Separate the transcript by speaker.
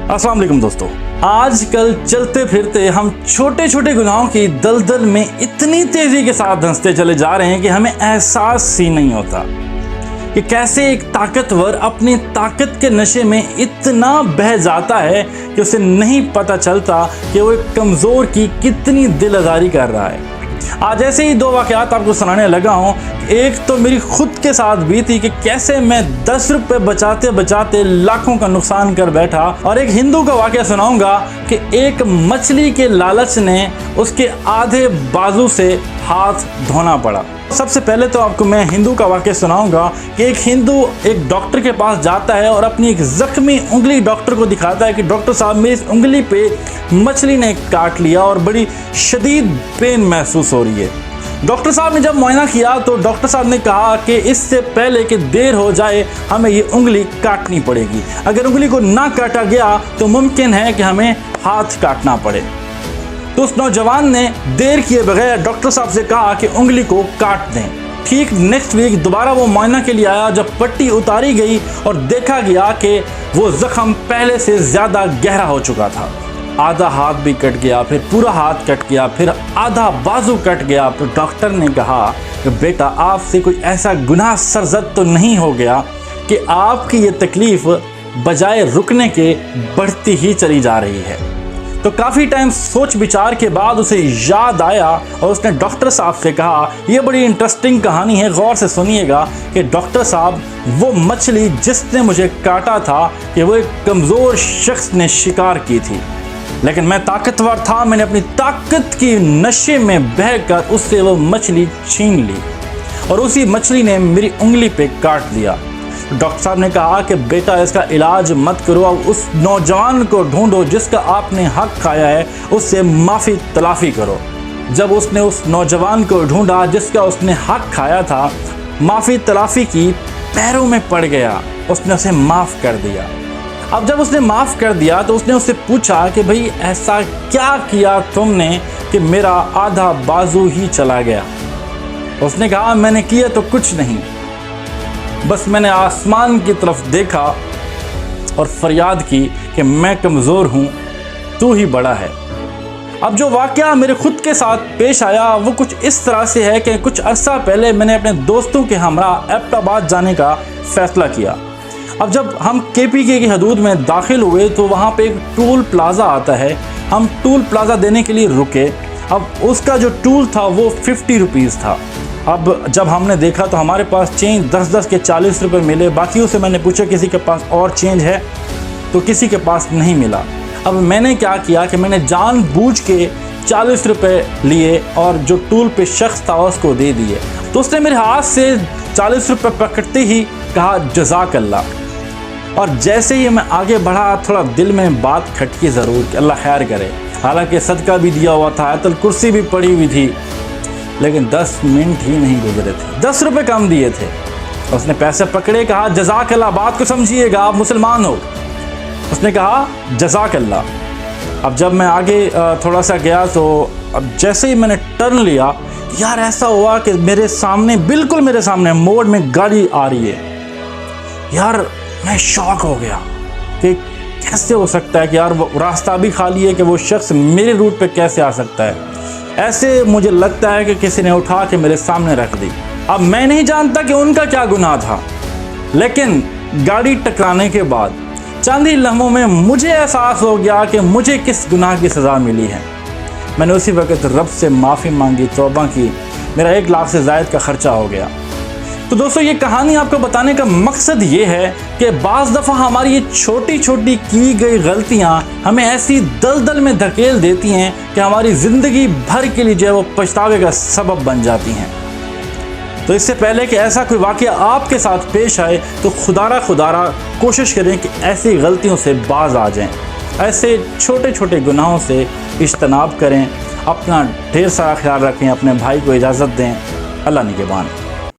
Speaker 1: अस्सलाम वालेकुम दोस्तों, आजकल चलते फिरते हम छोटे छोटे गुनाहों की दलदल में इतनी तेज़ी के साथ धंसते चले जा रहे हैं कि हमें एहसास ही नहीं होता कि कैसे एक ताकतवर अपनी ताकत के नशे में इतना बह जाता है कि उसे नहीं पता चलता कि वो एक कमज़ोर की कितनी दिल आज़ारी कर रहा है। आज ऐसे ही दो वाक़यात आपको सुनाने लगा हूँ। एक तो मेरी खुद के साथ बीती कि कैसे मैं 10 रुपये बचाते बचाते लाखों का नुकसान कर बैठा, और एक हिंदू का वाक़या सुनाऊंगा कि एक मछली के लालच ने उसके आधे बाजू से हाथ धोना पड़ा। सबसे पहले तो आपको मैं हिंदू का वाक़या सुनाऊंगा कि एक हिंदू एक डॉक्टर के पास जाता है और अपनी एक ज़ख्मी उंगली डॉक्टर को दिखाता है कि डॉक्टर साहब मेरी इस उंगली पे मछली ने काट लिया और बड़ी शदीद पेन महसूस हो रही है। डॉक्टर साहब ने जब मुआयना किया तो डॉक्टर साहब ने कहा कि इससे पहले कि देर हो जाए हमें ये उंगली काटनी पड़ेगी। अगर उंगली को ना काटा गया तो मुमकिन है कि हमें हाथ काटना पड़े। तो उस नौजवान ने देर किए बगैर डॉक्टर साहब से कहा कि उंगली को काट दें। ठीक नेक्स्ट वीक दोबारा वो मुआयना के लिए आया। जब पट्टी उतारी गई और देखा गया कि वो ज़ख्म पहले से ज़्यादा गहरा हो चुका था। आधा हाथ भी कट गया, फिर पूरा हाथ कट गया, फिर आधा बाजू कट गया। तो डॉक्टर ने कहा कि बेटा आपसे कोई ऐसा गुनाह सरजद तो नहीं हो गया कि आपकी ये तकलीफ़ बजाय रुकने के बढ़ती ही चली जा रही है। तो काफ़ी टाइम सोच विचार के बाद उसे याद आया और उसने डॉक्टर साहब से कहा, ये बड़ी इंटरेस्टिंग कहानी है, गौर से सुनिएगा कि डॉक्टर साहब वो मछली जिसने मुझे काटा था कि वो एक कमज़ोर शख्स ने शिकार की थी, लेकिन मैं ताकतवर था। मैंने अपनी ताकत की नशे में बहकर उससे वो मछली छीन ली और उसी मछली ने मेरी उंगली पे काट दिया। डॉक्टर साहब ने कहा कि बेटा इसका इलाज मत करो, अब उस नौजवान को ढूंढो जिसका आपने हक खाया है, उससे माफ़ी तलाफ़ी करो। जब उसने उस नौजवान को ढूंढा जिसका उसने हक खाया था, माफ़ी तलाफ़ी की, पैरों में पड़ गया, उसने उसे माफ़ कर दिया। अब जब उसने माफ़ कर दिया तो उसने उससे पूछा कि भाई ऐसा क्या किया तुमने कि मेरा आधा बाजू ही चला गया। उसने कहा मैंने किया तो कुछ नहीं, बस मैंने आसमान की तरफ देखा और फरियाद की कि मैं कमज़ोर हूँ, तू ही बड़ा है। अब जो वाक़या मेरे खुद के साथ पेश आया वो कुछ इस तरह से है कि कुछ अर्सा पहले मैंने अपने दोस्तों के हमरा एबटाबाद जाने का फ़ैसला किया। अब जब हम KPK की हदूद में दाखिल हुए तो वहाँ पे एक टोल प्लाज़ा आता है। हम टोल प्लाज़ा देने के लिए रुके। अब उसका जो टोल था वो 50 रुपीज़ था। अब जब हमने देखा तो हमारे पास चेंज 10-10 के 40 रुपये मिले। बाकियों से मैंने पूछा किसी के पास और चेंज है, तो किसी के पास नहीं मिला। अब मैंने क्या किया कि मैंने जानबूझ के 40 रुपये लिए और जो टूल पे शख्स था उसको दे दिए। तो उसने मेरे हाथ से 40 रुपये पकड़ते ही कहा जज़ाक अल्लाह। और जैसे ही मैं आगे बढ़ा थोड़ा दिल में बात खटकी ज़रूर कि अल्लाह खैर करे। हालांकि सदका भी दिया हुआ था, आयतुल कुर्सी भी पड़ी हुई थी, लेकिन 10 मिनट ही नहीं गुजरे थे, 10 रुपये कम दिए थे। उसने पैसे पकड़े, कहा जज़ाक अल्लाह, बात को समझिएगा, आप मुसलमान हो। उसने कहा जज़ाक अल्लाह। अब जब मैं आगे थोड़ा सा गया तो अब जैसे ही मैंने टर्न लिया, यार ऐसा हुआ कि मेरे सामने, बिल्कुल मेरे सामने मोड़ में गाड़ी आ रही है। यार मैं शॉक हो गया कि कैसे हो सकता है कि यार वो रास्ता भी खाली है कि वो शख्स मेरे रूट पे कैसे आ सकता है। ऐसे मुझे लगता है कि किसी ने उठा के मेरे सामने रख दी। अब मैं नहीं जानता कि उनका क्या गुनाह था, लेकिन गाड़ी टकराने के बाद चंद ही लम्हों में मुझे एहसास हो गया कि मुझे किस गुनाह की सज़ा मिली है। मैंने उसी वक्त रब से माफ़ी मांगी, तौबा की। मेरा 1 लाख से ज़ायद का ख़र्चा हो गया। तो दोस्तों ये कहानी आपको बताने का मकसद ये है कि बाज़ दफ़ा हमारी ये छोटी छोटी की गई गलतियाँ हमें ऐसी दलदल में धकेल देती हैं कि हमारी ज़िंदगी भर के लिए जो है वो पछतावे का सबब बन जाती हैं। तो इससे पहले कि ऐसा कोई वाक़या आपके साथ पेश आए तो खुदारा कोशिश करें कि ऐसी गलतियों से बाज आ जाएं। ऐसे छोटे छोटे गुनाहों से इज्तनाब करें। अपना ढेर सारा ख्याल रखें, अपने भाई को इजाज़त दें। अल्लाह निगहबान।